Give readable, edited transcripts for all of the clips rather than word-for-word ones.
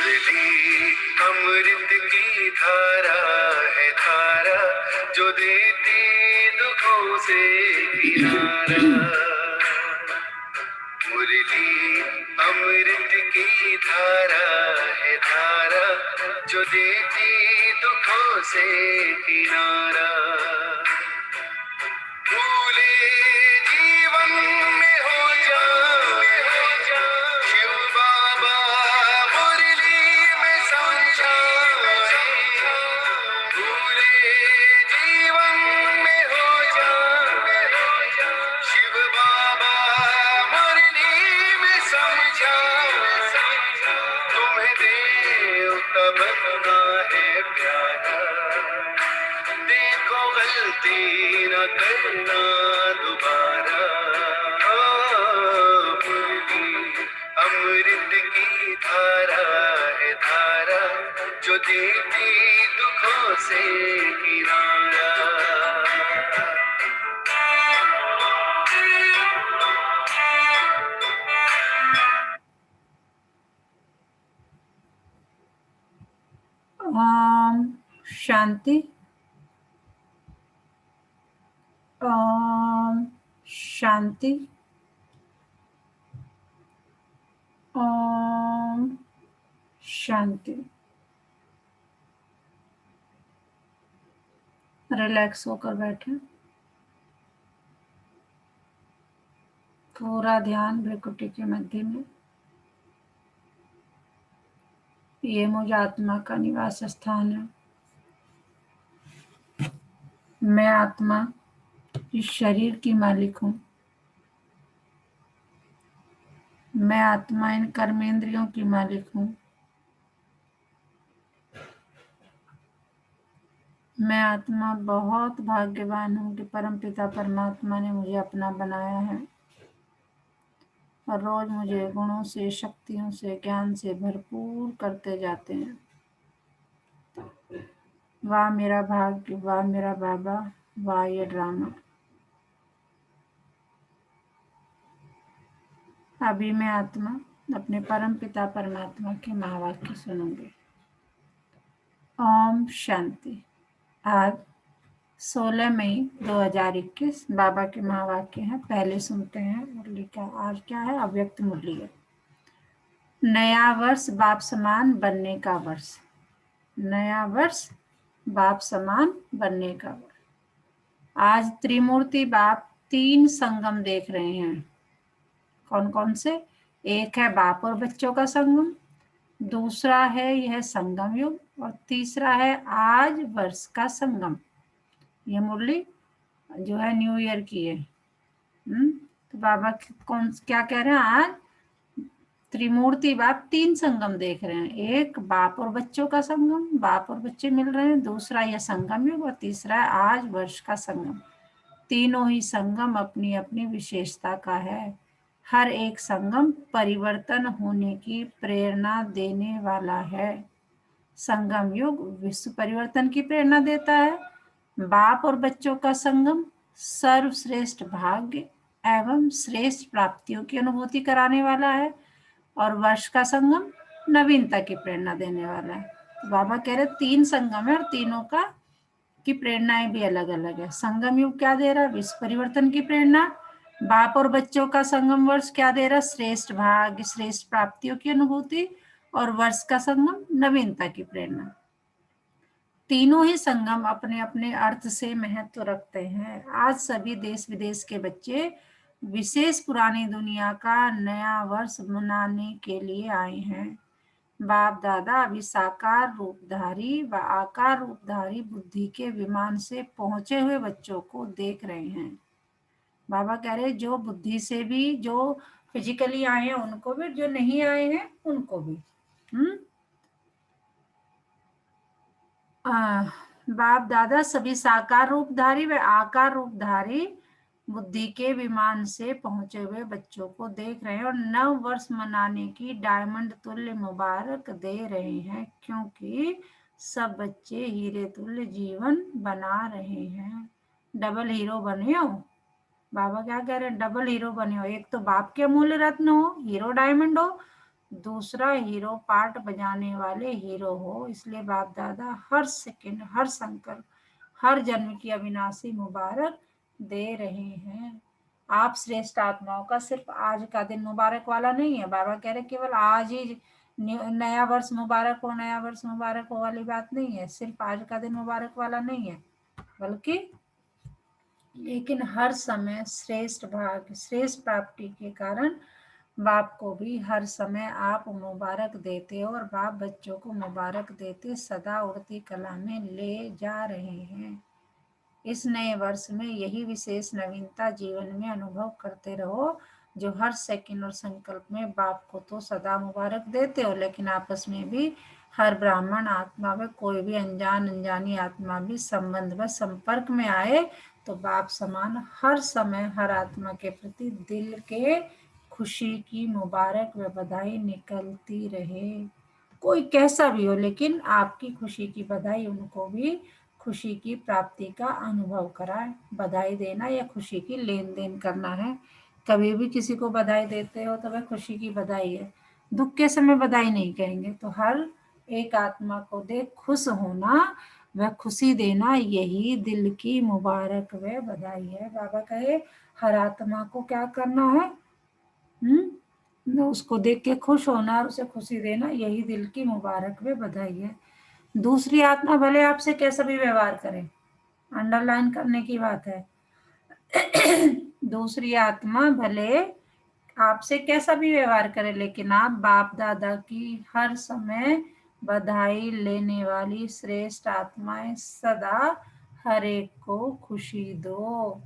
मुरली अमृत की धारा है धारा, जो देती दुखों से किनारा। मुरली अमृत की धारा है धारा, जो देती दुखों से किनारा। भूले जीवन में हो जा शिव बाबा मुरली में समझाए। भूले जीवन में हो जा शिव बाबा मुरली में समझाए। तुम्हें देवता बनना है प्यारा, देखो गलती न करना दोबारा। मुरली अमृत की धारा है धारा, जो देती दुखों से किनारा। शांति। ओम शांति। ओम शांति। रिलैक्स होकर बैठे, पूरा ध्यान भ्रिकुटी के मध्य में। ये मुझ आत्मा का निवास स्थान है। मैं आत्मा इस शरीर की मालिक हूँ। मैं आत्मा इन कर्मेंद्रियों की मालिक हूँ। मैं आत्मा बहुत भाग्यवान हूँ कि परमपिता परमात्मा ने मुझे अपना बनाया है और रोज मुझे गुणों से, शक्तियों से, ज्ञान से भरपूर करते जाते हैं। वाह मेरा भाग्य, वाह मेरा बाबा, वाह ये ड्रामा। अभी मैं आत्मा अपने परम पिता परमात्मा के महावाक्य सुनूंगी। ओम शांति। आज 16 मई 2021 बाबा के महावाक्य हैं। पहले सुनते हैं मुरली का। आज क्या है? अव्यक्त मुरली है। नया वर्ष बाप समान बनने का वर्ष। नया वर्ष बाप समान बनने का वर्ष। आज त्रिमूर्ति बाप 3 संगम देख रहे हैं। कौन कौन से? एक है बाप और बच्चों का संगम, दूसरा है यह संगम युग, और तीसरा है आज वर्ष का संगम। ये मुरली जो है न्यू ईयर की है। तो बाबा कौन क्या कह रहे हैं? आज त्रिमूर्ति बाप 3 संगम देख रहे हैं। एक बाप और बच्चों का संगम, बाप और बच्चे मिल रहे हैं, दूसरा यह संगम युग, और तीसरा है आज वर्ष का संगम। तीनों ही संगम अपनी अपनी विशेषता का है। हर एक संगम परिवर्तन होने की प्रेरणा देने वाला है। संगम युग विश्व परिवर्तन की प्रेरणा देता है। बाप और बच्चों का संगम सर्वश्रेष्ठ भाग्य एवं श्रेष्ठ प्राप्तियों की अनुभूति कराने वाला है, और वर्ष का संगम नवीनता की प्रेरणा देने वाला है। तो बाबा कह रहे 3 संगम है और तीनों का की प्रेरणाएं भी अलग अलग है। संगम युग क्या दे रहा है? विश्व परिवर्तन की प्रेरणा। बाप और बच्चों का संगम वर्ष क्या दे रहा है? श्रेष्ठ भाग्य, श्रेष्ठ प्राप्तियों की अनुभूति, और वर्ष का संगम नवीनता की प्रेरणा। तीनों ही संगम अपने अपने अर्थ से महत्व रखते हैं। आज सभी देश विदेश के बच्चे विशेष पुरानी दुनिया का नया वर्ष मनाने के लिए आए हैं। बाप दादा अभी साकार रूपधारी व आकार रूपधारी बुद्धि के विमान से पहुंचे हुए बच्चों को देख रहे हैं। बाबा कह रहे जो बुद्धि से भी, जो फिजिकली आए हैं उनको भी, जो नहीं आए हैं उनको भी। बाप दादा सभी साकार रूपधारी व आकार रूपधारी बुद्धि के विमान से पहुंचे हुए बच्चों को देख रहे हैं और नव वर्ष मनाने की डायमंड तुल्य मुबारक दे रहे हैं, क्योंकि सब बच्चे हीरे तुल्य जीवन बना रहे हैं। डबल हीरो बने हो। बाबा क्या कह रहे हैं? डबल हीरो बने हो। एक तो बाप के अमूल्य रत्न हो, हीरो डायमंड हो, दूसरा हीरो पार्ट बजाने वाले हीरो हो, इसलिए बाप दादा हर सेकंड, हर संकल्प, हर जन्म की अविनाशी मुबारक दे रहे हैं। आप श्रेष्ठ आत्माओं का सिर्फ आज का दिन मुबारक वाला नहीं है। बाबा कह रहे केवल आज ही नया वर्ष मुबारक हो, नया वर्ष मुबारक हो वाली बात नहीं है। सिर्फ आज का दिन मुबारक वाला नहीं है, बल्कि लेकिन हर समय श्रेष्ठ भाग्य, श्रेष्ठ प्राप्ति के कारण बाप को भी हर समय आप मुबारक देते हो और बाप बच्चों को मुबारक देते सदा उड़ती कला में ले जा रहे हैं। इस नए वर्ष में यही विशेष नवीनता जीवन में अनुभव करते रहो, जो हर सेकंड और संकल्प में बाप को तो सदा मुबारक देते हो, लेकिन आपस में भी हर ब्राह्मण आत्मा व कोई भी अनजान अनजानी आत्मा भी संबंध व संपर्क में आए तो बाप समान हर समय हर आत्मा के प्रति दिल के खुशी की मुबारक व बधाई निकलती रहे। कोई कैसा भी हो, लेकिन आपकी खुशी की बधाई उनको भी खुशी की प्राप्ति का अनुभव कराए। बधाई देना या खुशी की लेन देन करना है। कभी भी किसी को बधाई देते हो तो वह खुशी की बधाई है, दुख के समय बधाई नहीं कहेंगे। तो हर एक आत्मा को देख खुश होना वह खुशी देना, यही दिल की मुबारक व बधाई है। बाबा कहे हर आत्मा को क्या करना है, उसको देख के खुश होना और उसे खुशी देना, यही दिल की मुबारक व बधाई है। दूसरी आत्मा भले आपसे कैसा भी व्यवहार करे, अंडरलाइन करने की बात है। दूसरी आत्मा भले आपसे कैसा भी व्यवहार करे, लेकिन आप बाप दादा की हर समय बधाई लेने वाली श्रेष्ठ आत्माएं सदा हर एक को खुशी दो।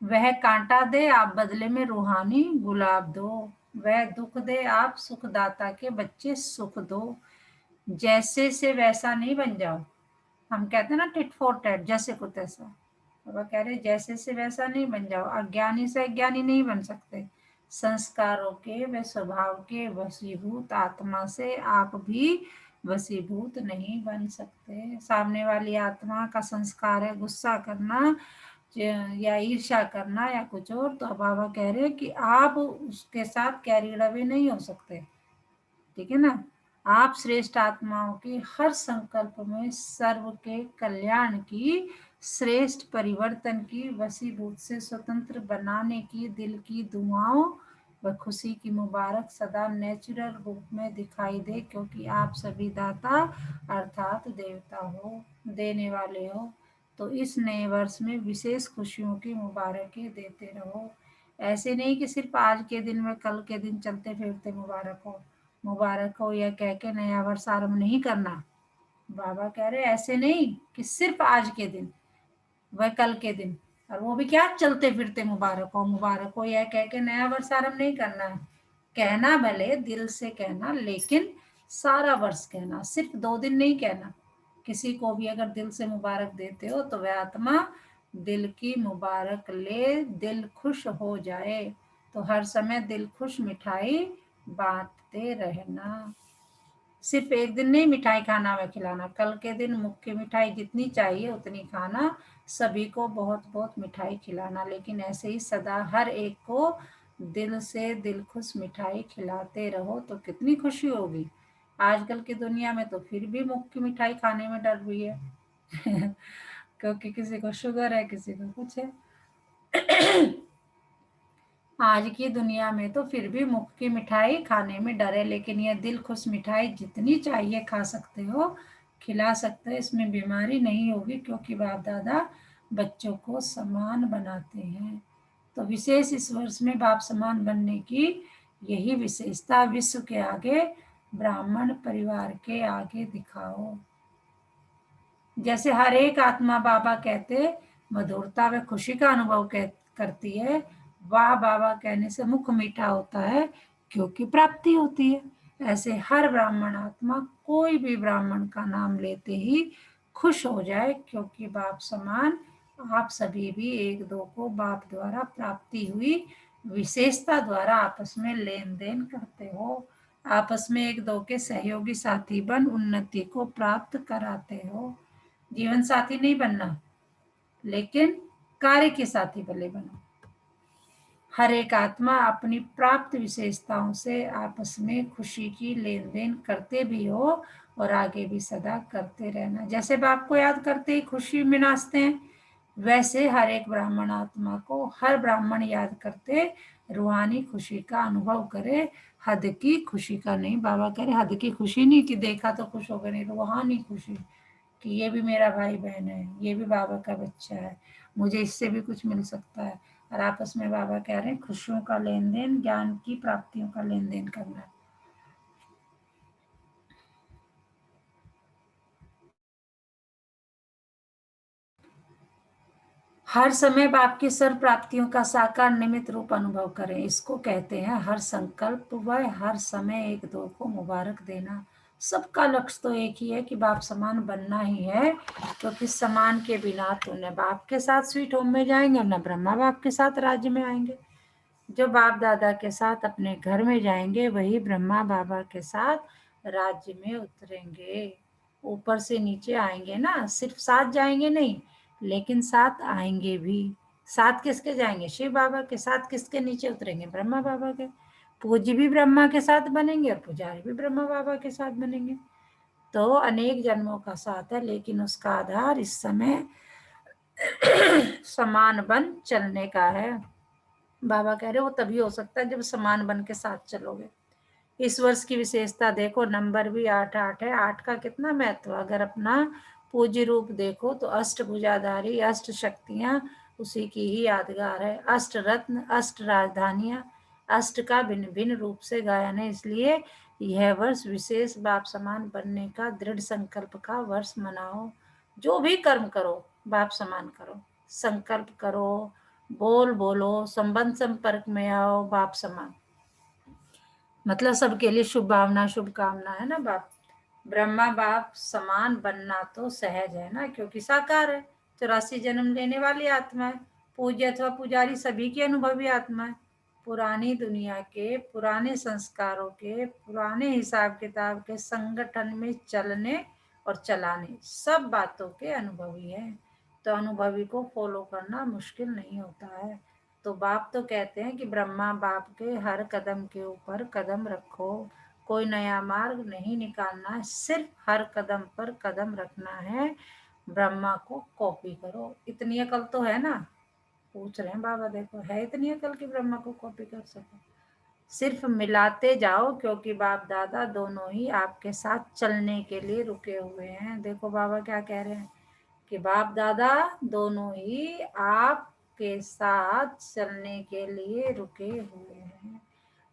वह कांटा दे, आप बदले में रूहानी गुलाब दो। वह दुख दे, आप सुखदाता के बच्चे सुख दो। जैसे से वैसा नहीं बन जाओ। हम कहते हैं ना टिट फॉर टैट, जैसे को तैसा। बाबा कह रहे जैसे से वैसा नहीं बन जाओ। अज्ञानी से अज्ञानी नहीं बन सकते। संस्कारों के व स्वभाव के वशीभूत आत्मा से आप भी वशीभूत नहीं बन सकते। सामने वाली आत्मा का संस्कार है गुस्सा करना या ईर्ष्या करना या कुछ और, तो बाबा कह रहे हैं कि आप उसके साथ कैरिड अवे नहीं हो सकते। ठीक है ना। आप श्रेष्ठ आत्माओं के हर संकल्प में सर्व के कल्याण की, श्रेष्ठ परिवर्तन की, वशीभूत से स्वतंत्र बनाने की दिल की दुआओं व खुशी की मुबारक सदा नेचुरल रूप में दिखाई दे, क्योंकि आप सभी दाता अर्थात देवता हो, देने वाले हो। तो इस नए वर्ष में विशेष खुशियों की मुबारकें देते रहो। ऐसे नहीं कि सिर्फ आज के दिन में कल के दिन चलते फिरते मुबारक हो या कह के नया वर्ष आरंभ नहीं करना। बाबा कह रहे ऐसे नहीं कि सिर्फ आज के दिन व कल के दिन, और वो भी क्या चलते फिरते मुबारक हो यह कह के नया वर्ष आरंभ नहीं करना है। कहना भले दिल से कहना, लेकिन सारा वर्ष कहना, सिर्फ 2 दिन नहीं कहना। किसी को भी अगर दिल से मुबारक देते हो तो वह आत्मा दिल की मुबारक ले दिल खुश हो जाए। तो हर समय दिल खुश मिठाई बांटते रहना। सिर्फ एक दिन नहीं मिठाई खाना व खिलाना, कल के दिन मुख्य मिठाई जितनी चाहिए उतनी खाना, सभी को बहुत बहुत मिठाई खिलाना, लेकिन ऐसे ही सदा हर एक को दिल से दिल खुश मिठाई खिलाते रहो तो कितनी खुशी होगी। आजकल की दुनिया में तो फिर भी मुख्य मिठाई खाने में डर रही है क्योंकि किसी को शुगर है, किसी को कुछ है। आज की दुनिया में तो फिर भी मुख की मिठाई खाने में डर है, लेकिन यह दिल खुश मिठाई जितनी चाहिए खा सकते हो, खिला सकते हो, इसमें बीमारी नहीं होगी, क्योंकि बाप दादा बच्चों को समान बनाते हैं। तो विशेष इस वर्ष में बाप समान बनने की यही विशेषता विश्व के आगे, ब्राह्मण परिवार के आगे दिखाओ। जैसे हर एक आत्मा बाबा कहते मधुरता व खुशी का अनुभव करती है, वाह बाबा कहने से मुख मीठा होता है क्योंकि प्राप्ति होती है। ऐसे हर ब्राह्मण आत्मा कोई भी ब्राह्मण का नाम लेते ही खुश हो जाए, क्योंकि बाप समान आप सभी भी एक दो को बाप द्वारा प्राप्ति हुई विशेषता द्वारा आपस में लेन देन करते हो। आपस में एक दो के सहयोगी साथी बन उन्नति को प्राप्त कराते हो। जीवन साथी नहीं बनना, लेकिन कार्य के साथी भले बनो। हर एक आत्मा अपनी प्राप्त विशेषताओं से आपस में खुशी की लेन देन करते भी हो और आगे भी सदा करते रहना। जैसे बाप को याद करते ही खुशी मिनासते हैं, वैसे हर एक ब्राह्मण आत्मा को हर ब्राह्मण याद करते रूहानी खुशी का अनुभव करे, हद की खुशी का नहीं। बाबा कह रहे हद की खुशी नहीं कि देखा तो खुश हो गए, नहीं, रूहानी खुशी कि ये भी मेरा भाई बहन है, ये भी बाबा का बच्चा है, मुझे इससे भी कुछ मिल सकता है। और आपस में बाबा कह रहे हैं खुशियों का लेन देन, ज्ञान की प्राप्तियों का लेन देन करना है। हर समय बाप की सर्व प्राप्तियों का साकार निमित्त रूप अनुभव करें, इसको कहते हैं हर संकल्प व हर समय एक दो को मुबारक देना। सबका लक्ष्य तो एक ही है कि बाप समान बनना ही है, क्योंकि समान के बिना तो न बाप के साथ स्वीट होम में जाएंगे और न ब्रह्मा बाप के साथ राज्य में आएंगे। जो बाप दादा के साथ अपने घर में जाएंगे वही ब्रह्मा बाबा के साथ राज्य में उतरेंगे। ऊपर से नीचे आएंगे ना, सिर्फ साथ जाएंगे नहीं, लेकिन साथ आएंगे भी। साथ किसके जाएंगे? शिव बाबा के साथ। किसके नीचे उतरेंगे? ब्रह्मा बाबा के। पूज्य भी ब्रह्मा के साथ बनेंगे और पुजारी भी ब्रह्मा बाबा के साथ बनेंगे। तो अनेक जन्मों का साथ है, लेकिन उसका आधार इस समय समान बन चलने का है। बाबा कह रहे वो तभी हो सकता है जब समान बन के साथ चलोगे। इस वर्ष की विशेषता देखो, नंबर भी 8 है। 8 का कितना महत्व। अगर अपना पूज्य रूप देखो तो अष्ट भुजाधारी, अष्ट शक्तियां उसी की ही यादगार है। अष्ट रत्न, अष्ट राजधानियां, अष्ट का भिन्न भिन्न रूप से गायन है। इसलिए यह वर्ष विशेष बाप समान बनने का दृढ़ संकल्प का वर्ष मनाओ। जो भी कर्म करो बाप समान करो, संकल्प करो, बोलो, संबंध संपर्क में आओ बाप समान। मतलब सबके लिए शुभ भावना, शुभकामना है ना बाप। ब्रह्मा बाप समान बनना तो सहज है ना, क्योंकि साकार है, 84 जन्म लेने वाली आत्मा है। पूज्य अथवा पुजारी सभी की अनुभवी आत्मा है। पुरानी दुनिया के पुराने संस्कारों के पुराने हिसाब किताब के संगठन में चलने और चलाने सब बातों के अनुभवी है। तो अनुभवी को फॉलो करना मुश्किल नहीं होता है। तो बाप तो कहते हैं कि ब्रह्मा बाप के हर कदम के ऊपर कदम रखो, कोई नया मार्ग नहीं निकालना है, सिर्फ हर कदम पर कदम रखना है। ब्रह्मा को कॉपी करो। इतनी अकल तो है ना? पूछ रहे हैं बाबा, देखो है इतनी अकल कि ब्रह्मा को कॉपी कर सको? सिर्फ मिलाते जाओ, क्योंकि बाप दादा दोनों ही आपके साथ चलने के लिए रुके हुए हैं। देखो बाबा क्या कह रहे हैं कि बाप दादा दोनों ही आपके साथ चलने के लिए रुके हुए हैं।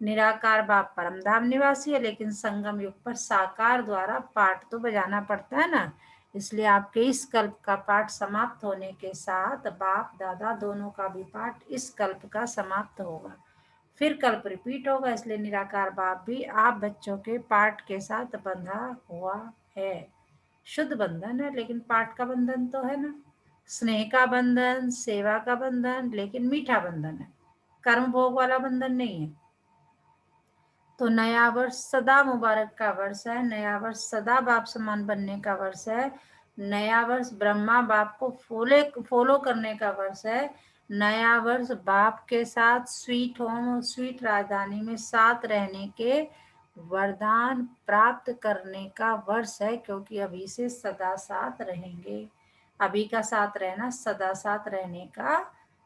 निराकार बाप परम धाम निवासी है, लेकिन संगम युग पर साकार द्वारा पाठ तो बजाना पड़ता है ना। इसलिए आपके इस कल्प का पाठ समाप्त होने के साथ बाप दादा दोनों का भी पाठ इस कल्प का समाप्त होगा, फिर कल्प रिपीट होगा। इसलिए निराकार बाप भी आप बच्चों के पाठ के साथ बंधा हुआ है। शुद्ध बंधन है, लेकिन पाठ का बंधन तो है ना। स्नेह का बंधन, सेवा का बंधन, लेकिन मीठा बंधन है, कर्म भोग वाला बंधन नहीं है। तो नया वर्ष सदा मुबारक का वर्ष है। नया वर्ष सदा बाप समान बनने का वर्ष है। नया वर्ष ब्रह्मा बाप को फॉलो करने का वर्ष है। नया वर्ष बाप के साथ स्वीट होम और स्वीट राजधानी में साथ रहने के वरदान प्राप्त करने का वर्ष है, क्योंकि अभी से सदा साथ रहेंगे। अभी का साथ रहना सदा साथ रहने का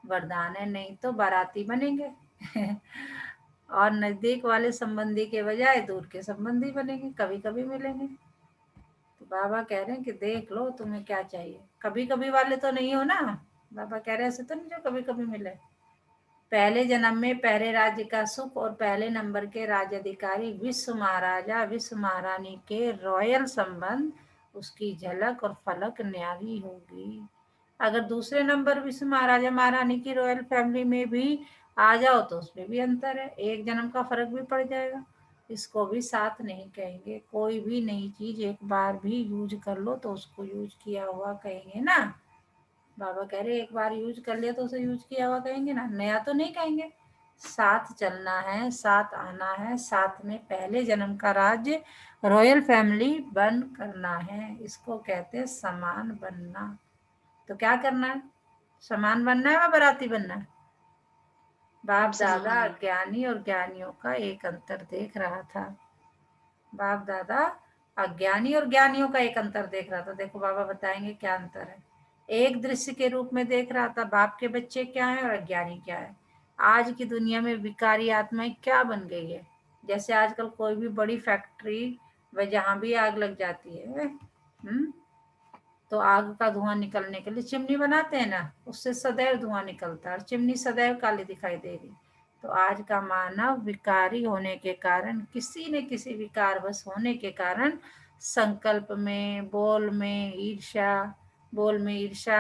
वरदान है, नहीं तो बाराती बनेंगे और नजदीक वाले संबंधी के बजाय दूर के संबंधी बनेंगे, कभी कभी मिलेंगे। तो बाबा कह रहे हैं कि देख लो तुम्हें क्या चाहिए। कभी कभी वाले तो नहीं हो ना। बाबा कह रहे हैं ऐसे तो नहीं जो कभी कभी मिले। पहले जन्म में पहले राज्य का सुख और पहले नंबर के राज्य अधिकारी विश्व महाराजा विश्व महारानी के रॉयल संबंध, उसकी झलक और फलक न्यारी होगी। अगर दूसरे नंबर विश्व महाराजा महारानी की रॉयल फैमिली में भी आ जाओ तो उसमें भी अंतर है, एक जन्म का फर्क भी पड़ जाएगा। इसको भी साथ नहीं कहेंगे। कोई भी नई चीज एक बार भी यूज कर लो तो उसको यूज किया हुआ कहेंगे ना। बाबा कह रहे एक बार यूज कर लिया तो उसे यूज किया हुआ कहेंगे ना, नया तो नहीं कहेंगे। साथ चलना है, साथ आना है, साथ में पहले जन्म का राज्य रॉयल फैमिली बन करना है। इसको कहते हैं समान बनना। तो क्या करना है? समान बनना है या बराती बनना है? बाप दादा सुभान अज्ञानी और ज्ञानियों का एक अंतर देख रहा था। बाप दादा अज्ञानी और ज्ञानियों का एक अंतर देख रहा था। देखो बाबा बताएंगे क्या अंतर है। एक दृश्य के रूप में देख रहा था, बाप के बच्चे क्या है और अज्ञानी क्या है। आज की दुनिया में विकारी आत्माएं क्या बन गई है। जैसे आजकल कोई भी बड़ी फैक्ट्री व जहां भी आग लग जाती है, तो आग का धुआं निकलने के लिए चिमनी बनाते हैं ना, उससे सदैव धुआं निकलता है और चिमनी सदैव काली दिखाई देगी। तो आज का मानव विकारी होने के कारण, किसी न किसी विकारवश होने के कारण संकल्प में, बोल में ईर्ष्या,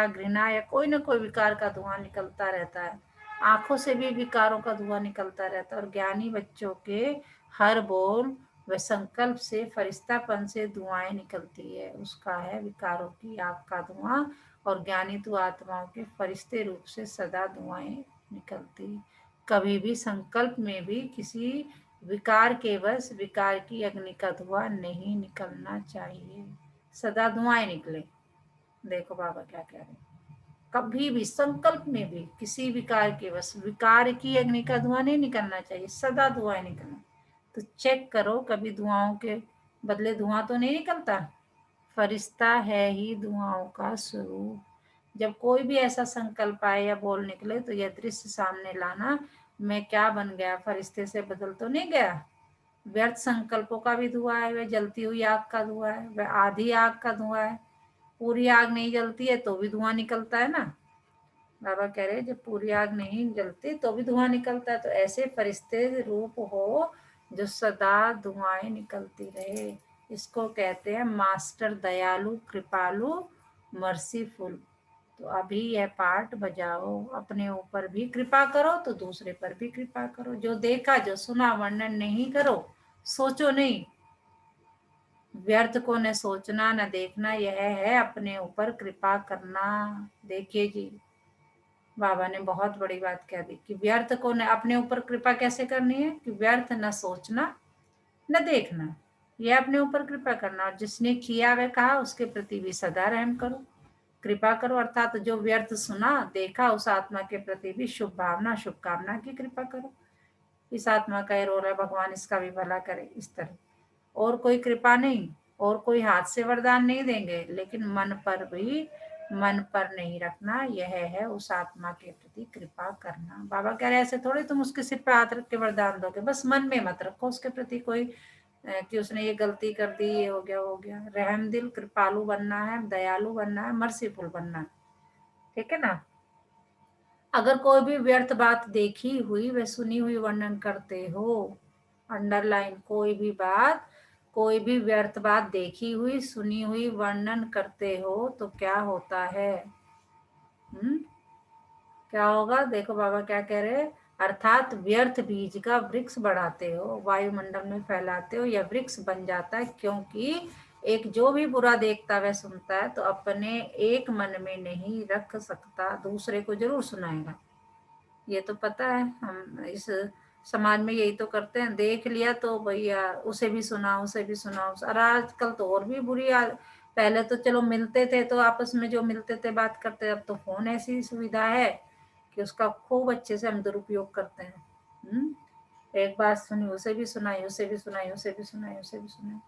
घृणा या कोई न कोई विकार का धुआं निकलता रहता है। आंखों से भी विकारों का धुआं निकलता रहता है। और ज्ञानी बच्चों के हर बोल व संकल्प से, फरिश्तापन से धुआएं निकलती है। उसका है विकारों की आग का धुआं। और ज्ञानी तो आत्माओं के फरिश्ते रूप से सदा धुआएं निकलती। कभी भी संकल्प में भी किसी विकार के वश विकार की अग्नि का धुआं नहीं निकलना चाहिए। सदा धुआं निकले। देखो बाबा क्या कह रहे हैं। कभी भी संकल्प में भी किसी विकार के वश विकार की अग्नि का धुआं नहीं निकलना चाहिए, सदा धुआं निकलना। तो चेक करो, कभी धुआओं के बदले धुआं तो नहीं निकलता। फरिश्ता है ही धुआओं का स्वरूप। जब कोई भी ऐसा संकल्प आए या बोल निकले तो यह दृश्य सामने लाना, मैं क्या बन गया, फरिश्ते से बदल तो नहीं गया। व्यर्थ संकल्पों का भी धुआं है, वह जलती हुई आग का धुआं है, वह आधी आग का धुआं है। पूरी आग नहीं जलती है तो भी धुआं निकलता है ना। बाबा कह रहे हैं जब पूरी आग नहीं जलती तो भी धुआं निकलता है। तो ऐसे फरिश्ते रूप हो जो सदा धुआएं निकलती रहे। इसको कहते हैं मास्टर दयालु, कृपालु, मर्सीफुल। तो अभी यह पाठ बजाओ, अपने ऊपर भी कृपा करो तो दूसरे पर भी कृपा करो। जो देखा जो सुना वर्णन नहीं करो, सोचो नहीं। व्यर्थ को न सोचना न देखना, यह है अपने ऊपर कृपा करना। देखिए जी, बाबा ने बहुत बड़ी बात कह दी कि व्यर्थ को न अपने ऊपर कृपा कैसे करनी है, कि व्यर्थ न सोचना न देखना, यह अपने ऊपर कृपा करना। और जिसने किया वह कहा उसके प्रति भी सदा रहम करो, कृपा करो। अर्थात जो व्यर्थ सुना देखा उस आत्मा के प्रति भी शुभ भावना, शुभकामना की कृपा करो। इस आत्मा का ये रोल है, भगवान इसका भी भला करे। इस तरह और कोई कृपा नहीं, और कोई हाथ से वरदान नहीं देंगे, लेकिन मन पर नहीं रखना, यह है उस आत्मा के प्रति कृपा करना। बाबा कह रहे ऐसे थोड़े तुम उसके सिर पे हाथ रख के वरदान दोगे, बस मन में मत रखो उसके प्रति कोई कि उसने ये गलती कर दी, ये हो गया हो गया। रहम दिल, कृपालु बनना है, दयालु बनना है, मर्सीफुल बनना है। ठीक है ना। अगर कोई भी व्यर्थ बात देखी हुई व सुनी हुई वर्णन करते हो, अंडरलाइन, कोई भी व्यर्थ बात देखी हुई सुनी हुई वर्णन करते हो तो क्या होता है। क्या होगा, देखो बाबा क्या कह रहे हैं। अर्थात व्यर्थ बीज का वृक्ष बढ़ाते हो, वायुमंडल में फैलाते हो, यह वृक्ष बन जाता है। क्योंकि एक जो भी बुरा देखता वह सुनता है तो अपने एक मन में नहीं रख सकता, दूसरे को जरूर सुनाएगा। ये तो पता है, हम इस समाज में यही तो करते हैं। देख लिया तो भैया उसे भी सुना, उसे भी सुना। और आजकल तो और भी पहले तो चलो मिलते थे तो आपस में जो मिलते थे बात करते, अब तो फोन ऐसी सुविधा है कि उसका खूब अच्छे से हम दुरुपयोग करते हैं। एक बात सुनी उसे भी सुनाई, उसे भी सुनाई, उसे भी सुनाई, उसे भी सुनाई।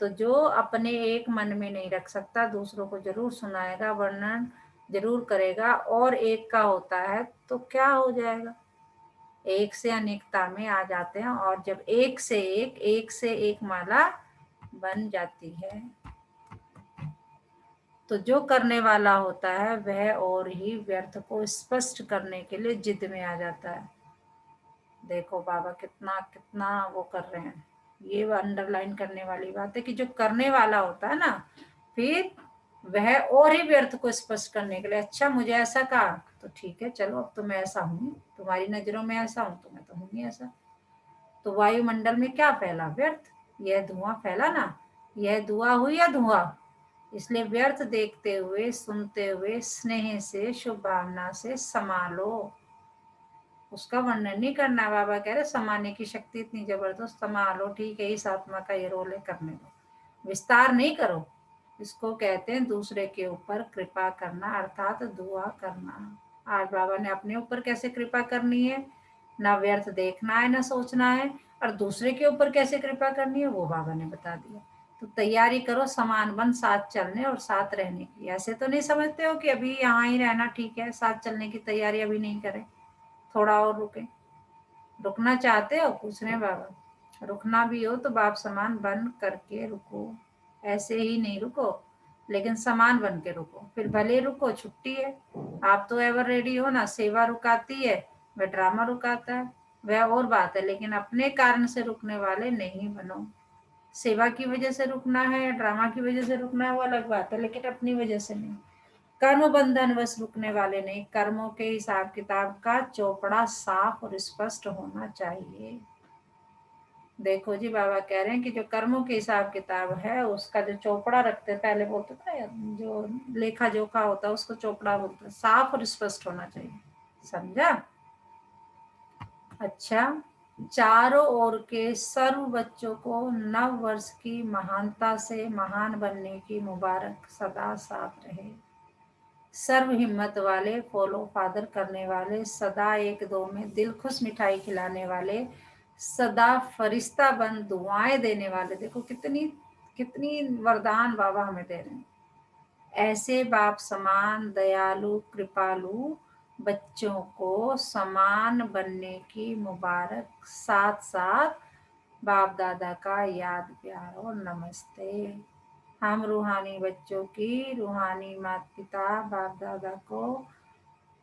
तो जो अपने एक मन में नहीं रख सकता दूसरों को जरूर सुनाएगा, वर्णन जरूर करेगा। और एक का होता है तो क्या हो जाएगा, एक से अनेकता में आ जाते हैं। और जब एक से एक माला बन जाती है तो जो करने वाला होता है वह और ही व्यर्थ को स्पष्ट करने के लिए जिद में आ जाता है। देखो बाबा कितना कितना वो कर रहे हैं। ये अंडरलाइन करने वाली बात है कि जो करने वाला होता है ना, फिर वह और ही व्यर्थ को स्पष्ट करने के लिए, अच्छा मुझे ऐसा कहा तो ठीक है, चलो अब तो मैं ऐसा हूँ, तुम्हारी नजरों में ऐसा हूँ तो मैं तो हूँ ही ऐसा। तो वायुमंडल में क्या फैला, व्यर्थ। यह धुआं फैला ना, यह दुआ हुई या धुआं। इसलिए व्यर्थ देखते हुए सुनते हुए स्नेह से, शुभ भावना से संभालो, उसका वर्णन नहीं करना। बाबा कह रहे समाने की शक्ति इतनी जबरदस्त, संभालो, ठीक है, इस आत्मा का ये रोल है, करने दो, विस्तार नहीं करो। इसको कहते हैं दूसरे के ऊपर कृपा करना, अर्थात दुआ करना। आज बाबा ने अपने ऊपर कैसे कृपा करनी है ना व्यर्थ देखना है ना सोचना है, और दूसरे के ऊपर कैसे कृपा करनी है वो बाबा ने बता दिया। तो तैयारी करो समान बन साथ चलने और साथ रहने की। ऐसे तो नहीं समझते हो कि अभी यहाँ ही रहना ठीक है, साथ चलने की तैयारी अभी नहीं करें, थोड़ा और रुके। रुकना चाहते हो? पूछ रहे हैं बाबा। रुकना भी हो तो बाप समान बन करके रुको, ऐसे ही नहीं रुको, लेकिन समान बन के रुको। फिर भले रुको, छुट्टी है। आप तो एवर रेडी हो ना, सेवा रुकाती है, वह ड्रामा रुकाता है, वह और बात है। लेकिन अपने कारण से रुकने वाले नहीं बनो। सेवा की वजह से रुकना है या ड्रामा की वजह से रुकना है वो अलग बात है, लेकिन अपनी वजह से नहीं। कर्म बंधन बस रुकने वाले नहीं, कर्मों के हिसाब किताब का चौपड़ा साफ और स्पष्ट होना चाहिए। देखो जी, बाबा कह रहे हैं कि जो कर्मों के हिसाब किताब है उसका जो चौपड़ा रखते हैं, पहले बोलते थे जो लेखा जोखा होता है उसको चौपड़ा बोलते हैं, साफ और स्पष्ट होना चाहिए। समझा? अच्छा, चारों ओर के सर्व बच्चों को नव वर्ष की महानता से महान बनने की मुबारक सदा साथ रहे। सर्व हिम्मत वाले, फॉलो फादर करने वाले, सदा एक दो में दिल खुश मिठाई खिलाने वाले, सदा फरिश्ता बन दुआएं देने वाले। देखो कितनी कितनी वरदान बाबा हमें दे रहे हैं। ऐसे बाप समान दयालु कृपालु बच्चों को समान बनने की मुबारक, साथ साथ बाप दादा का याद प्यार और नमस्ते। हम रूहानी बच्चों की रूहानी माता पिता बाप दादा को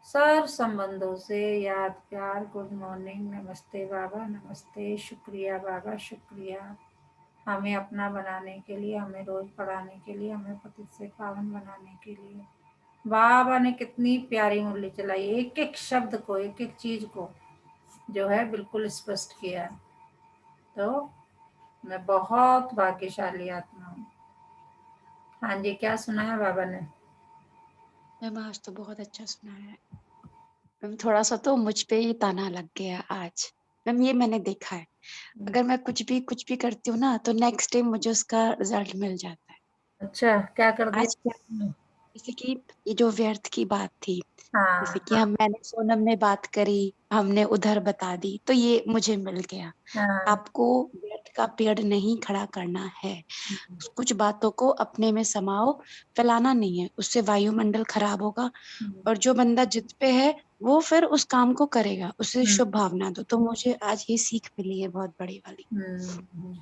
सर्व संबंधों से याद प्यार, गुड मॉर्निंग, नमस्ते बाबा, नमस्ते, शुक्रिया बाबा, शुक्रिया। हमें अपना बनाने के लिए, हमें रोज पढ़ाने के लिए, हमें पतित से पावन बनाने के लिए। बाबा ने कितनी प्यारी मुरली चलाई, एक एक शब्द को, एक एक चीज को जो है बिल्कुल स्पष्ट किया। तो मैं बहुत भाग्यशाली आत्मा हूँ। हाँ जी, क्या सुना है बाबा ने? मैम आज तो बहुत अच्छा सुना है मैम। थोड़ा सा तो मुझ पे ही ताना लग गया आज मैम, ये मैंने देखा है। अगर मैं कुछ भी करती हूँ ना तो नेक्स्ट डे मुझे उसका रिजल्ट मिल जाता है। अच्छा, क्या कर आज दिया? क्या, जैसे कि ये जो व्यर्थ की बात थी, जैसे हाँ कि मैंने सोनम ने बात करी, हमने उधर बता दी, तो ये मुझे मिल गया। हाँ। आपको व्यर्थ का पेड़ नहीं खड़ा करना है। कुछ बातों को अपने में समाओ, फैलाना नहीं है, उससे वायुमंडल खराब होगा। और जो बंदा जिद पे है वो फिर उस काम को करेगा, उसे हम्म, शुभ भावना दो। तो मुझे आज ये सीख मिली है बहुत बड़ी वाली। हम्म,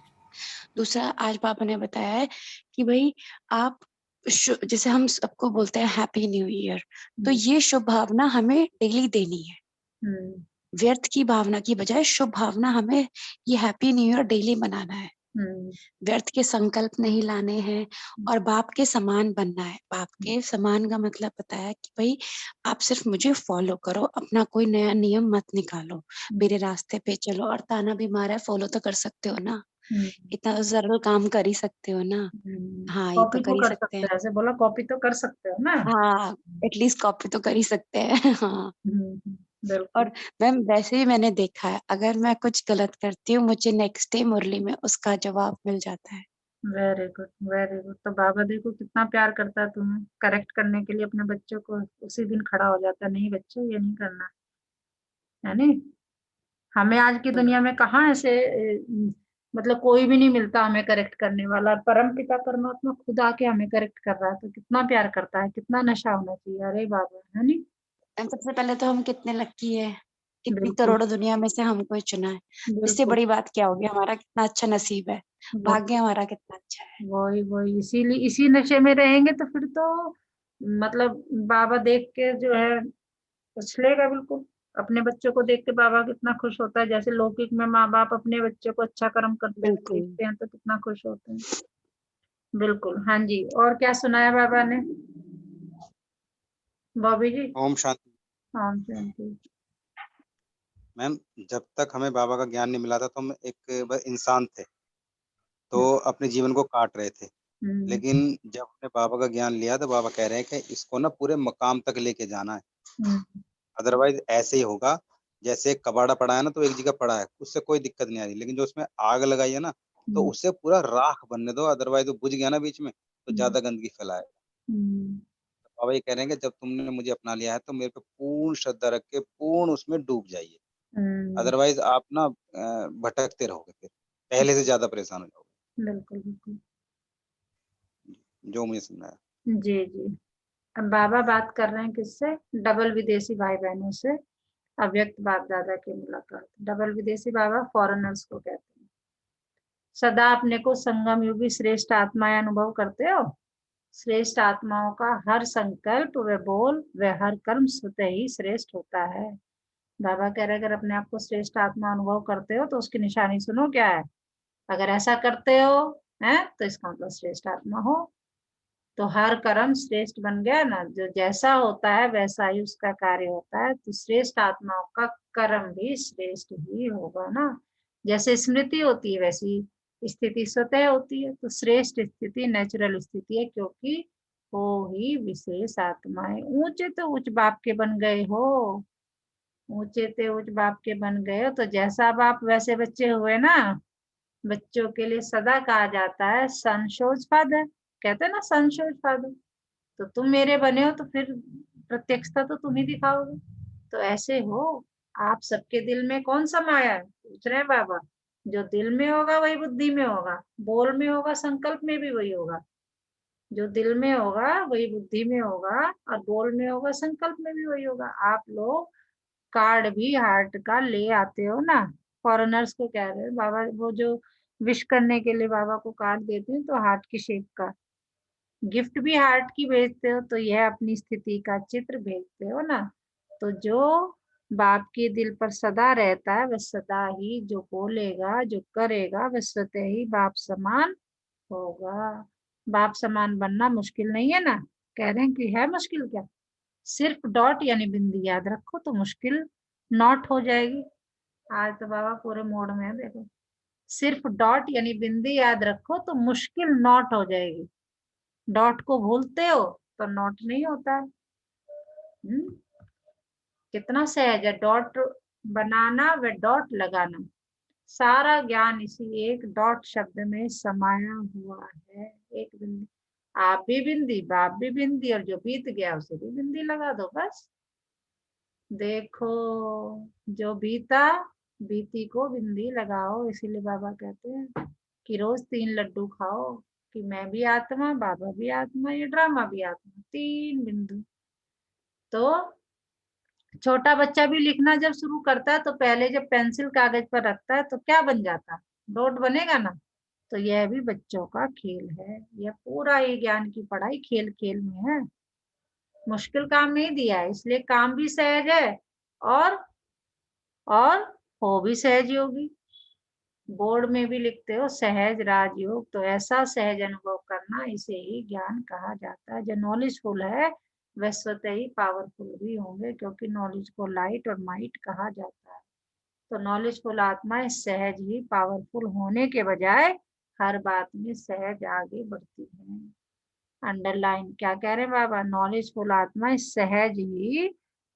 दूसरा, आज पापा ने बताया है कि भाई आप जैसे हम सबको बोलते हैं हैप्पी न्यू ईयर, तो हम्म, ये शुभ भावना हमें डेली देनी है। हम्म, व्यर्थ की भावना की बजाय शुभ भावना हमें ये हैप्पी न्यू ईयर डेली मनाना है। हम्म, व्यर्थ के संकल्प नहीं लाने हैं और बाप के समान बनना है। बाप के समान का मतलब पता है कि भाई आप सिर्फ मुझे फॉलो करो, अपना कोई नया नियम मत निकालो, मेरे रास्ते पे चलो। और ताना भी मारा है, फॉलो तो कर सकते हो ना, हम्म, इतना सरल काम कर ही सकते हो ना। हाँ, ये तो कॉपी कर तो ही कर सकते सकते हैं। हैं, ऐसे बोला कॉपी तो कर सकते हो ना। हाँ, एटलीस्ट कॉपी तो कर ही सकते हैं। हाँ। बिल्कुल। और मैम वैसे ही मैंने देखा है, अगर मैं कुछ गलत करती हूँ मुझे नेक्स्ट डे मुरली में उसका जवाब मिल जाता है। Very good, very good. तो बाबा देखो कितना प्यार करता है तुम्हें, करेक्ट करने के लिए अपने बच्चों को उसी दिन खड़ा हो जाता है, नहीं बच्चे ये नहीं करना है नहीं। हमें आज की दुनिया में कहाँ ऐसे मतलब कोई भी नहीं मिलता हमें करेक्ट करने वाला। परम पिता परमात्मा खुद आके हमें करेक्ट कर रहा है, तो कितना प्यार करता है, कितना नशा होना चाहिए। अरे बाबा, है नहीं। एंड सबसे पहले तो हम कितने लकी है, कितनी बिल्कुल, करोड़ों दुनिया में से हमको ही चुना है। इससे बिल्कुल, बड़ी बात क्या होगी, हमारा कितना अच्छा नसीब है, भाग्य बिल्कुल। हमारा कितना अच्छा है। वही वही, इसीलिए इसी नशे में रहेंगे तो फिर तो मतलब बाबा देख के जो है उछलेगा बिल्कुल। अपने बच्चों को देख के बाबा कितना खुश होता है, जैसे लौकिक में माँ बाप अपने बच्चों को अच्छा कर्म करते हुए बिल्कुल। देखते हैं तो कितना खुश होते हैं। बिल्कुल। हाँ जी, और क्या सुनाया बाबा ने? बॉबी जी। ओम शांति। हाँ जी, हाँ जी। मैम, जब तक हमें बाबा का ज्ञान नहीं मिला था तो हम एक बस इंसान थे, तो अपने जीवन को काट रहे थे। हम्म, लेकिन जब हमने बाबा का ज्ञान लिया तो बाबा कह रहे हैं कि इसको ना पूरे मकाम तक लेके जाना है। हम्म, अदरवाइज ऐसे ही होगा जैसे एक कबाड़ा पड़ा है ना, तो एक जगह पड़ा है, उससे कोई दिक्कत नहीं आ रही, लेकिन जो उसमें आग लगाई है ना, तो हम्म, उससे पूरा राख बनने दो। अदरवाइज वो बुझ गया ना बीच में, तो हम्म, ज्यादा गंदगी फैलाएगा। हम्म, तो बाबा ये कह रहे हैं कि जब तुमने मुझे अपना लिया है तो मेरे पे पूर्ण श्रद्धा रख के पूर्ण उसमें डूब जाइए। अदरवाइज आप ना भटकते रहोगे, फिर पहले से ज्यादा परेशान हो जाओगे। बिल्कुल बिल्कुल। जो मुझे समझ आया। जी जी। अब बाबा बात कर रहे हैं किससे? डबल विदेशी भाई बहनों से। अव्यक्त बाप दादा की मुलाकात। डबल विदेशी बाबा फॉरेनर्स को कहते हैं। सदा अपने को संगम युगी श्रेष्ठ आत्माएं अनुभव करते हो। श्रेष्ठ आत्माओं का हर संकल्प व बोल व हर कर्म स्वतः ही श्रेष्ठ होता है। बाबा कह रहे अगर अपने आप को श्रेष्ठ आत्मा अनुभव करते हो तो उसकी निशानी सुनो क्या है। अगर ऐसा करते हो है तो इसका मतलब श्रेष्ठ आत्मा हो। तो हर कर्म श्रेष्ठ बन गया ना, जो जैसा होता है वैसा ही उसका कार्य होता है। तो श्रेष्ठ आत्माओं का कर्म भी श्रेष्ठ ही होगा ना। जैसे स्मृति होती है वैसी स्थिति स्वतः होती है। तो श्रेष्ठ स्थिति नेचुरल स्थिति है, क्योंकि हो ही विशेष आत्माएं। ऊंचे तो उच्च बाप के बन गए हो, ऊंचे ते उच्च बाप के बन गए हो, तो जैसा बाप वैसे बच्चे हुए ना। बच्चों के लिए सदा कहा जाता है संशोज फादर, कहते हैं ना संशोज फादर। तो तुम मेरे बने हो तो फिर प्रत्यक्षता तो तुम ही दिखाओगे। तो ऐसे हो। आप सबके दिल में कौन समाया है पूछ रहे हैं बाबा। जो दिल में होगा वही बुद्धि में होगा, बोल में होगा संकल्प में भी वही होगा। जो दिल में होगा वही बुद्धि में होगा, और बोल में होगा संकल्प में भी वही होगा। आप लोग कार्ड भी हार्ट का ले आते हो ना। फॉरेनर्स को कह रहे हैं बाबा, वो जो विश करने के लिए बाबा को कार्ड देते हैं तो हार्ट की शेप का गिफ्ट भी हार्ट की भेजते हो, तो यह अपनी स्थिति का चित्र भेजते हो ना। तो जो बाप के दिल पर सदा रहता है वह सदा ही जो बोलेगा जो करेगा वह स्वतः ही बाप समान होगा। बाप समान बनना मुश्किल नहीं है ना। कह रहे हैं कि है मुश्किल क्या? सिर्फ डॉट यानी बिंदी याद रखो तो मुश्किल नॉट हो जाएगी। आज तो बाबा पूरे मोड में है देखो। सिर्फ डॉट यानी बिंदी याद रखो तो मुश्किल नॉट हो जाएगी। डॉट को भूलते हो तो नॉट नहीं होता है। कितना सहज है डॉट बनाना व डॉट लगाना। सारा ज्ञान इसी एक डॉट शब्द में समाया हुआ है। एक बिंदी, आप भी बिंदी बाप भी बिंदी, और जो बीत गया उसे भी बिंदी लगा दो बस। देखो जो बीता बीती को बिंदी लगाओ। इसीलिए बाबा कहते हैं कि रोज 3 लड्डू खाओ, कि मैं भी आत्मा बाबा भी आत्मा ये ड्रामा भी आत्मा, 3 बिंदु। तो छोटा बच्चा भी लिखना जब शुरू करता है तो पहले जब पेंसिल कागज पर रखता है तो क्या बन जाता है? डॉट बनेगा ना। तो यह भी बच्चों का खेल है। यह पूरा ही ज्ञान की पढ़ाई खेल खेल में है। मुश्किल काम नहीं दिया है, इसलिए काम भी सहज है और और हो भी सहज योगी। बोर्ड में भी लिखते हो सहज राजयोग, तो ऐसा सहज अनुभव करना इसे ही ज्ञान कहा जाता है। जो नॉलेजफुल है वह स्वतः ही पावरफुल भी होंगे, क्योंकि नॉलेज को लाइट और माइट कहा जाता है। तो नॉलेजफुल आत्माएं सहज ही पावरफुल होने के बजाय हर बात में सहज आगे बढ़ती हैं। अंडरलाइन क्या कह रहे हैं बाबा? नॉलेजफुल आत्माएं सहज ही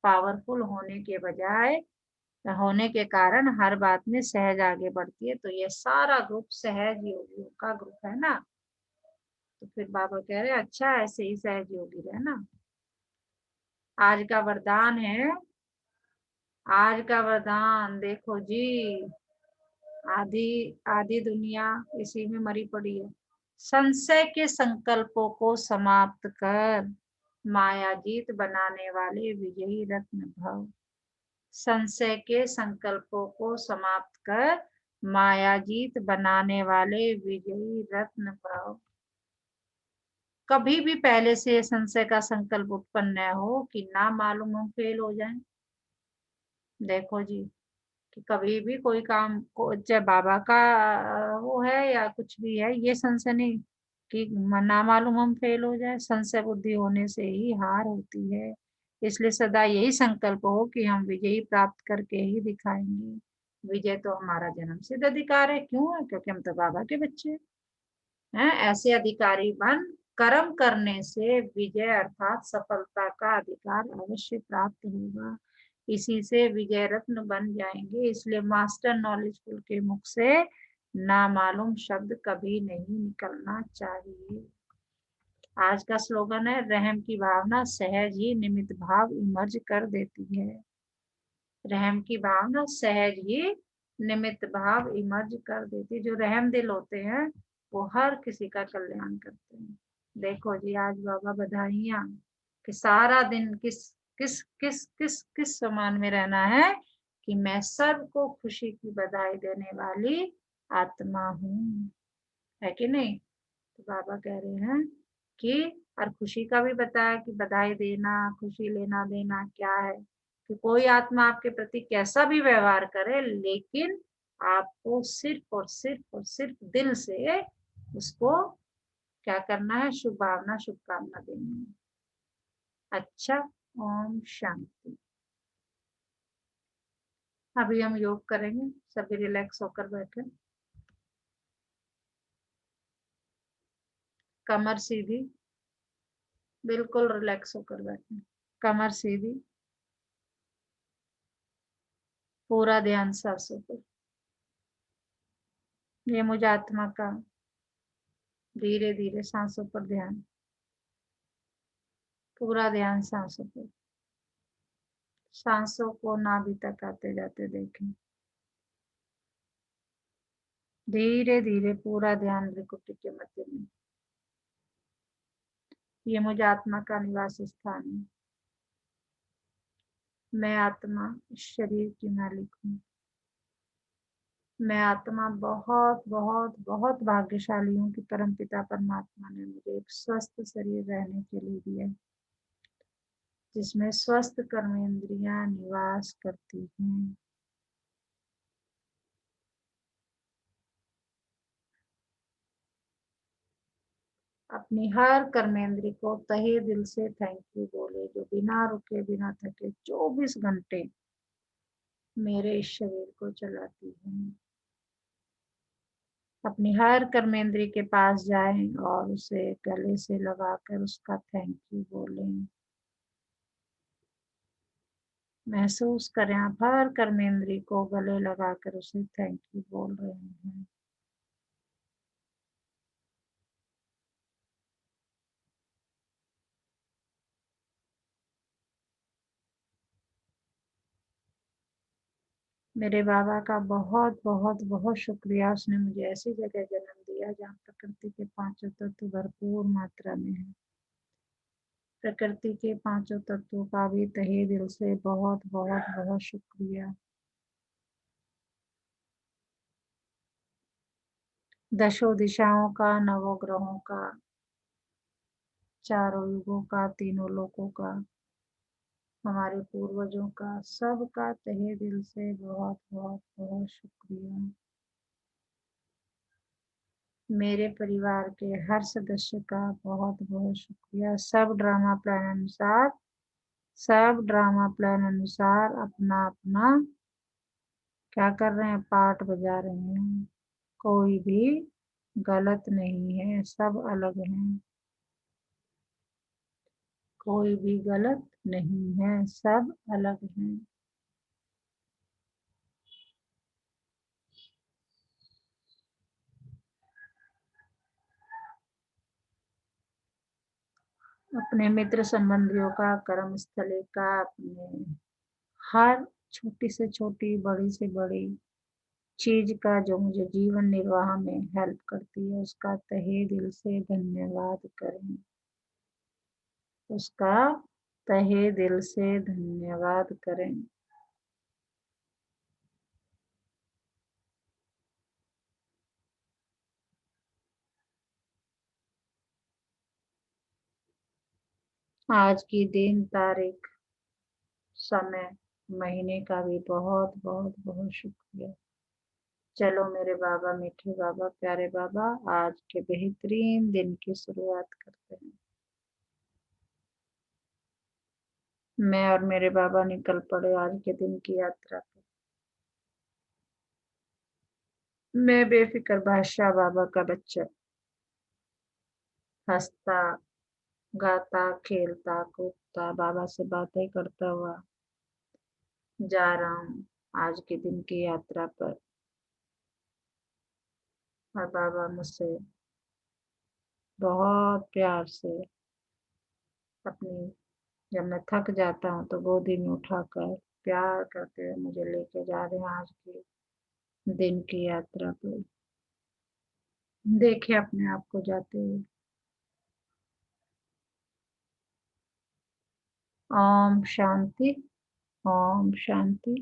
पावरफुल होने के बजाय होने के कारण हर बात में सहज आगे बढ़ती है। तो ये सारा ग्रुप सहज योगियों का ग्रुप है ना। तो फिर बाबा कह रहे हैं अच्छा ऐसे ही सहज योगी रहना। आज का वरदान है, आज का वरदान देखो जी। आधी आधी दुनिया इसी में मरी पड़ी है। संशय के संकल्पों को समाप्त कर माया जीत बनाने वाले विजयी रत्न भव। संशय के संकल्पों को समाप्त कर मायाजीत बनाने वाले विजयी रत्न भव। कभी भी पहले से संशय का संकल्प उत्पन्न न हो कि ना मालूम हम फेल हो जाएं। देखो जी, कि कभी भी कोई काम को चाहे बाबा का वो है या कुछ भी है, ये संशय नहीं कि ना मालूम हम फेल हो जाए। संशय बुद्धि होने से ही हार होती है। इसलिए सदा यही संकल्प हो कि हम विजयी प्राप्त करके ही दिखाएंगे। विजय तो हमारा जन्म सिद्ध अधिकार है। क्यों है? क्योंकि हम तो बाबा के बच्चे हैं। ऐसे अधिकारी बन कर्म करने से विजय अर्थात सफलता का अधिकार अवश्य प्राप्त होगा। इसी से विजय रत्न बन जाएंगे। इसलिए मास्टर नॉलेजफुल के मुख से नामालूम शब्द कभी नहीं निकलना चाहिए। आज का स्लोगन है रहम की भावना सहज ही निमित्त भाव इमर्ज कर देती है। रहम की भावना सहज ही निमित्त भाव इमर्ज कर देती। जो रहम दिल होते हैं वो हर किसी का कल्याण करते हैं। देखो जी, आज बाबा बधाइयां कि सारा दिन किस किस किस किस किस समान में रहना है कि मैं सबको खुशी की बधाई देने वाली आत्मा हूँ, है कि नहीं। तो बाबा कह रहे हैं कि और खुशी का भी बताया कि बधाई देना, खुशी लेना देना क्या है, कि कोई आत्मा आपके प्रति कैसा भी व्यवहार करे लेकिन आपको सिर्फ और सिर्फ और सिर्फ दिल से उसको क्या करना है, शुभ भावना शुभकामना देनी है। अच्छा, ओम शांति। अभी हम योग करेंगे, सभी रिलैक्स होकर बैठे, कमर सीधी, बिल्कुल रिलैक्स होकर बैठे, कमर सीधी, पूरा ध्यान सांसों पर। ये मुझे आत्मा का धीरे धीरे सांसों पर ध्यान, पूरा ध्यान सांसों पर। सांसों को नाभि तक आते जाते देखें, धीरे धीरे पूरा ध्यान भ्रिकुटी के मध्य में। ये मुझे आत्मा का निवास स्थान है। मैं आत्मा इस शरीर की मालिक हूँ। मैं आत्मा बहुत बहुत बहुत भाग्यशाली हूँ कि परमपिता परमात्मा ने मुझे एक स्वस्थ शरीर रहने के लिए दिया है, जिसमें स्वस्थ कर्मेंद्रियां निवास करती हैं। अपनी हर कर्मेंद्री को तहे दिल से थैंक यू बोले, जो बिना रुके बिना थके 24 घंटे मेरे इस शरीर को चलाती है। अपनी हर कर्मेंद्री के पास जाएं और उसे गले से लगाकर उसका थैंक यू बोलें। महसूस करें आप हर कर्मेंद्री को गले लगाकर उसे थैंक यू बोल रहे हैं। मेरे बाबा का बहुत बहुत बहुत शुक्रिया, उसने मुझे ऐसी जगह जन्म दिया जहाँ प्रकृति के पांचों तत्व भरपूर मात्रा में है। प्रकृति के पांचों तत्वों का भी तहे दिल से बहुत बहुत बहुत शुक्रिया। दशों दिशाओं का, नवों ग्रहों का, चारों युगों का, तीनों लोकों का, हमारे पूर्वजों का, सबका तहे दिल से बहुत बहुत बहुत शुक्रिया। मेरे परिवार के हर सदस्य का बहुत बहुत शुक्रिया। सब ड्रामा प्लान अनुसार, सब ड्रामा प्लान अनुसार अपना अपना क्या कर रहे हैं, पार्ट बजा रहे हैं। कोई भी गलत नहीं है, सब अलग हैं। कोई भी गलत नहीं है, सब अलग हैं। अपने मित्र संबंधियों का, कर्म स्थले का, अपने हर छोटी से छोटी, बड़ी से बड़ी चीज का जो मुझे जीवन निर्वाह में हेल्प करती है, उसका तहे दिल से धन्यवाद करें। उसका तहे दिल से धन्यवाद करें। आज की दिन, तारीख, समय, महीने का भी बहुत बहुत बहुत शुक्रिया। चलो मेरे बाबा, मीठे बाबा, प्यारे बाबा, आज के बेहतरीन दिन की शुरुआत करते हैं। मैं और मेरे बाबा निकल पड़े आज के दिन की यात्रा पर। मैं बेफिक्र बादशाह बाबा का बच्चा, हंसता गाता खेलता कूदता बाबा से बातें करता हुआ जा रहा हूँ आज के दिन की यात्रा पर। और बाबा मुझसे बहुत प्यार से अपनी, जब मैं थक जाता हूँ तो गोदी में उठाकर प्यार करते हुए मुझे लेके जा रहे हैं आज की दिन की यात्रा पे। देखिए अपने आप को जाते हुए। ओम शांति, ओम शांति,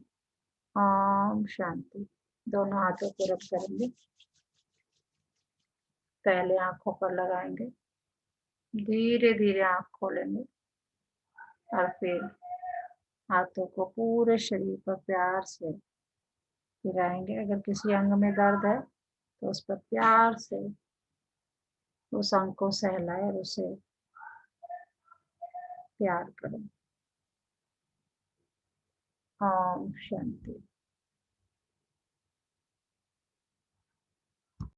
ओम शांति। दोनों हाथों को रब करेंगे, पहले आंखों पर लगाएंगे, धीरे धीरे आंख खोलेंगे और फिर हाथों को पूरे शरीर पर प्यार से फिराएंगे। अगर किसी अंग में दर्द है तो उस पर प्यार से उस अंग को सहलाए और उसे प्यार करें। ओम शांति।